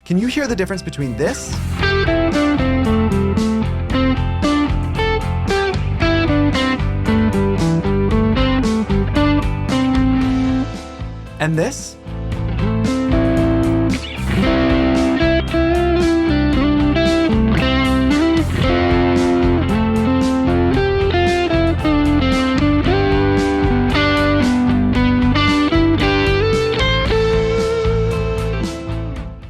Can you hear the difference between this and this?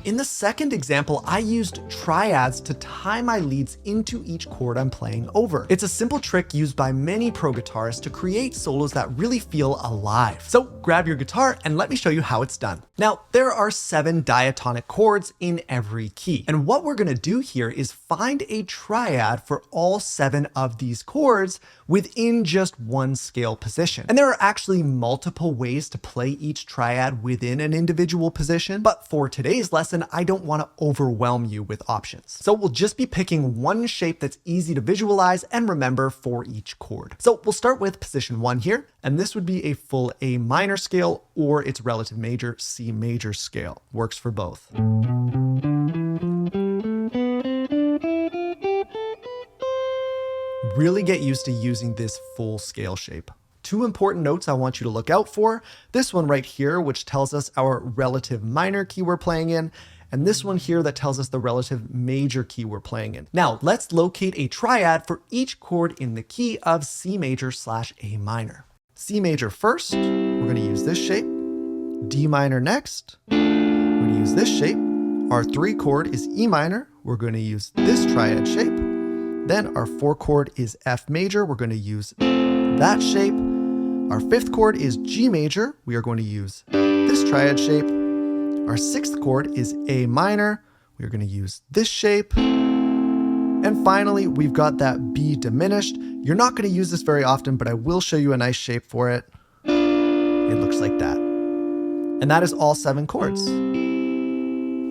In the second example, I used triads to tie my leads into each chord I'm playing over. It's a simple trick used by many pro guitarists to create solos that really feel alive. So grab your guitar and let me show you how it's done. Now, there are 7 diatonic chords in every key. And what we're gonna do here is find a triad for all 7 of these chords within just one scale position. And there are actually multiple ways to play each triad within an individual position, but for today's lesson, I don't want to overwhelm you with options. So we'll just be picking one shape that's easy to visualize and remember for each chord. So we'll start with position 1 here, and this would be a full A minor scale or its relative major C major scale. Works for both. Really get used to using this full scale shape. 2 important notes I want you to look out for. This one right here, which tells us our relative minor key we're playing in, and this one here that tells us the relative major key we're playing in. Now, let's locate a triad for each chord in the key of C major / A minor. C major first, we're gonna use this shape. D minor next, we're gonna use this shape. Our 3 chord is E minor, we're gonna use this triad shape. Then our 4 chord is F major, we're gonna use that shape. Our 5th chord is G major, we are going to use this triad shape. Our 6th chord is A minor, we are going to use this shape. And finally, we've got that B diminished. You're not going to use this very often, but I will show you a nice shape for it. It looks like that. And that is all 7 chords.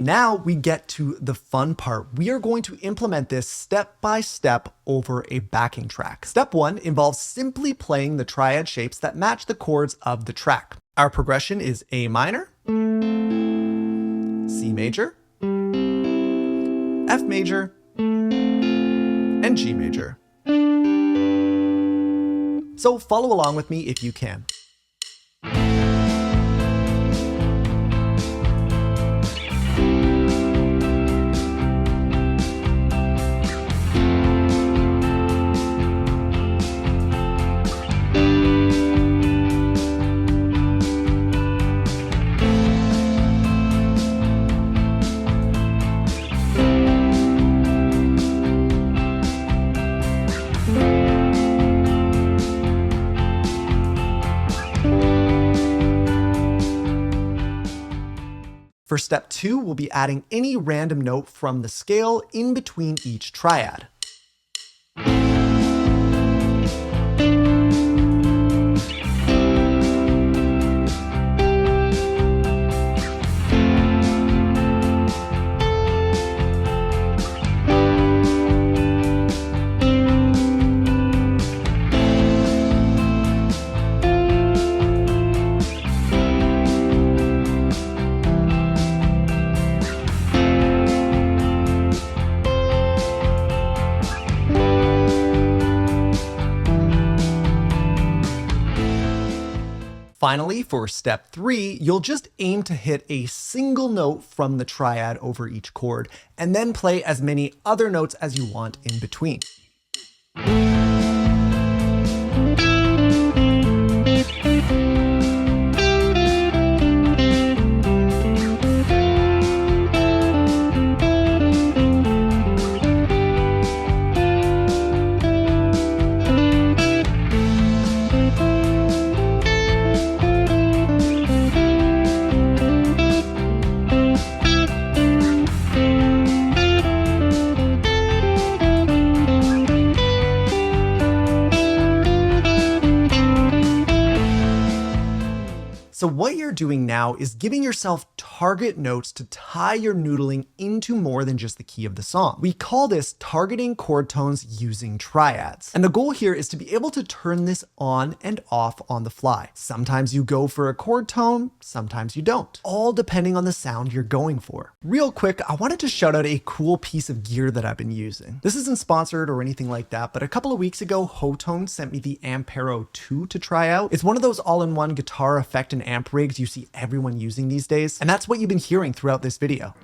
Now we get to the fun part. We are going to implement this step by step over a backing track. Step 1 involves simply playing the triad shapes that match the chords of the track. Our progression is A minor, C major, F major, and G major. So follow along with me if you can. For step 2, we'll be adding any random note from the scale in between each triad. Finally, for step 3, you'll just aim to hit a single note from the triad over each chord, and then play as many other notes as you want in between. doing now is giving yourself target notes to tie your noodling into more than just the key of the song. We call this targeting chord tones using triads. And the goal here is to be able to turn this on and off on the fly. Sometimes you go for a chord tone, sometimes you don't, all depending on the sound you're going for. Real quick, I wanted to shout out a cool piece of gear that I've been using. This isn't sponsored or anything like that, but a couple of weeks ago, Hotone sent me the Ampero 2 to try out. It's one of those all-in-one guitar effect and amp rigs you see everyone using these days, and that's what you've been hearing throughout this video.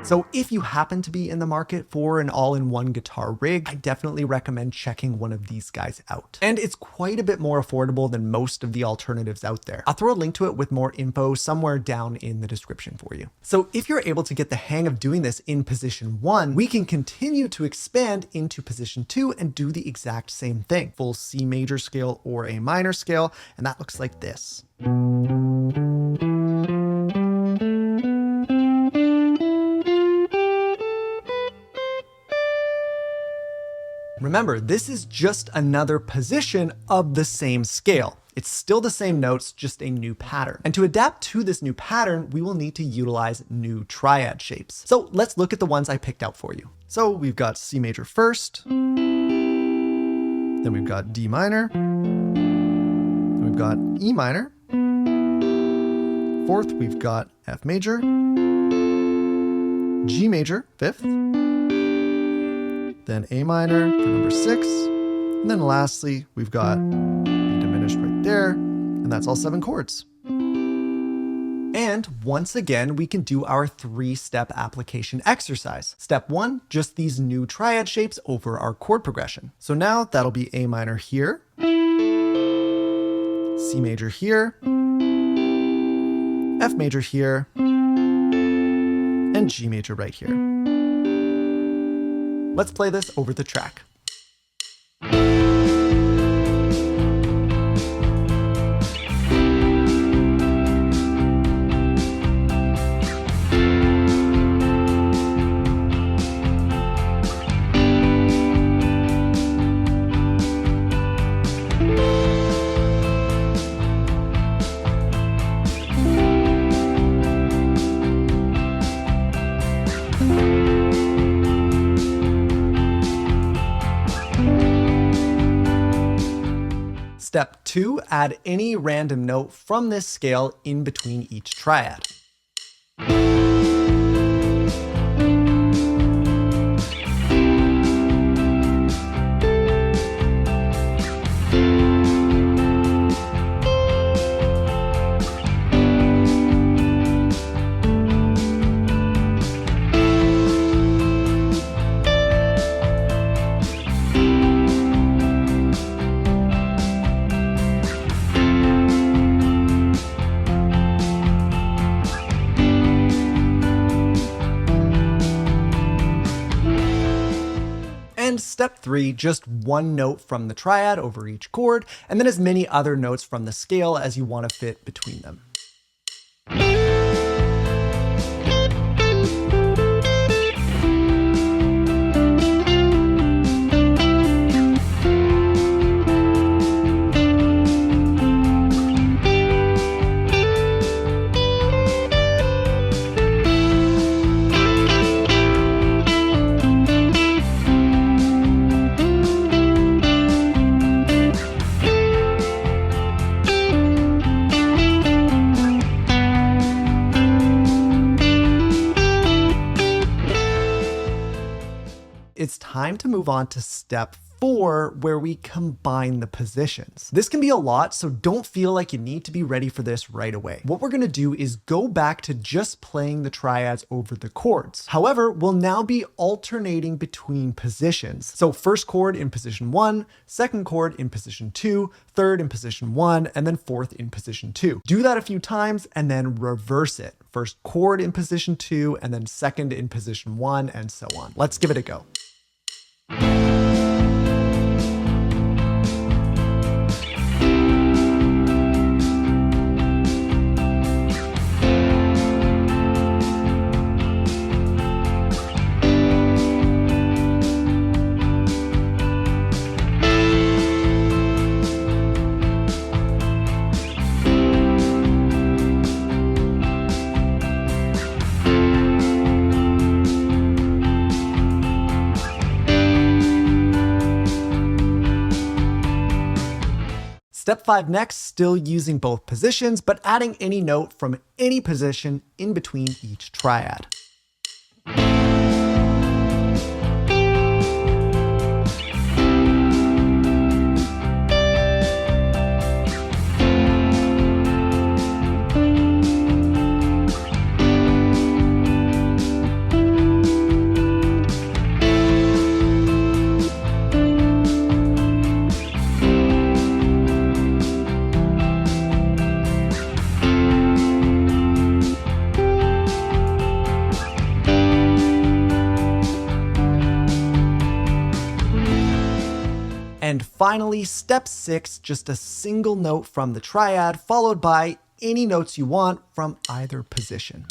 So if you happen to be in the market for an all-in-one guitar rig, I definitely recommend checking one of these guys out. And it's quite a bit more affordable than most of the alternatives out there. I'll throw a link to it with more info somewhere down in the description for you. So if you're able to get the hang of doing this in position 1, we can continue to expand into position 2 and do the exact same thing. Full C major scale or A minor scale, and that looks like this. Remember, this is just another position of the same scale. It's still the same notes, just a new pattern. And to adapt to this new pattern, we will need to utilize new triad shapes. So let's look at the ones I picked out for you. So we've got C major first, then we've got D minor, then we've got E minor, fourth we've got F major, G major, fifth, then A minor for number 6, and then lastly, we've got B diminished right there, and that's all 7 chords. And once again, we can do our 3-step application exercise. Step 1, just these new triad shapes over our chord progression. So now that'll be A minor here, C major here, F major here, and G major right here. Let's play this over the track. Step 2, add any random note from this scale in between each triad. And step 3, just one note from the triad over each chord, and then as many other notes from the scale as you want to fit between them. It's time to move on to step 4, where we combine the positions. This can be a lot, so don't feel like you need to be ready for this right away. What we're going to do is go back to just playing the triads over the chords. However, we'll now be alternating between positions. So first chord in position 1, second chord in position 2, third in position 1, and then fourth in position 2. Do that a few times and then reverse it. First chord in position 2, and then second in position 1, and so on. Let's give it a go. Step 5 next, still using both positions, but adding any note from any position in between each triad. And finally, step 6, just a single note from the triad, followed by any notes you want from either position.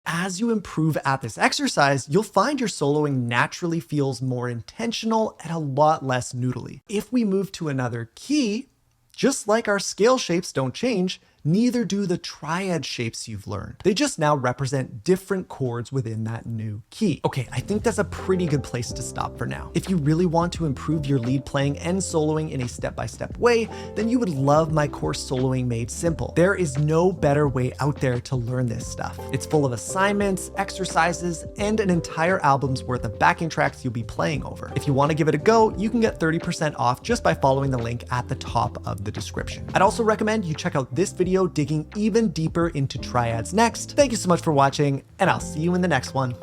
As you improve at this exercise, you'll find your soloing naturally feels more intentional and a lot less noodly. If we move to another key, just like our scale shapes don't change, neither do the triad shapes you've learned. They just now represent different chords within that new key. Okay, I think that's a pretty good place to stop for now. If you really want to improve your lead playing and soloing in a step-by-step way, then you would love my course Soloing Made Simple. There is no better way out there to learn this stuff. It's full of assignments, exercises, and an entire album's worth of backing tracks you'll be playing over. If you want to give it a go, you can get 30% off just by following the link at the top of the description. I'd also recommend you check out this video digging even deeper into triads next. Thank you so much for watching, and I'll see you in the next one.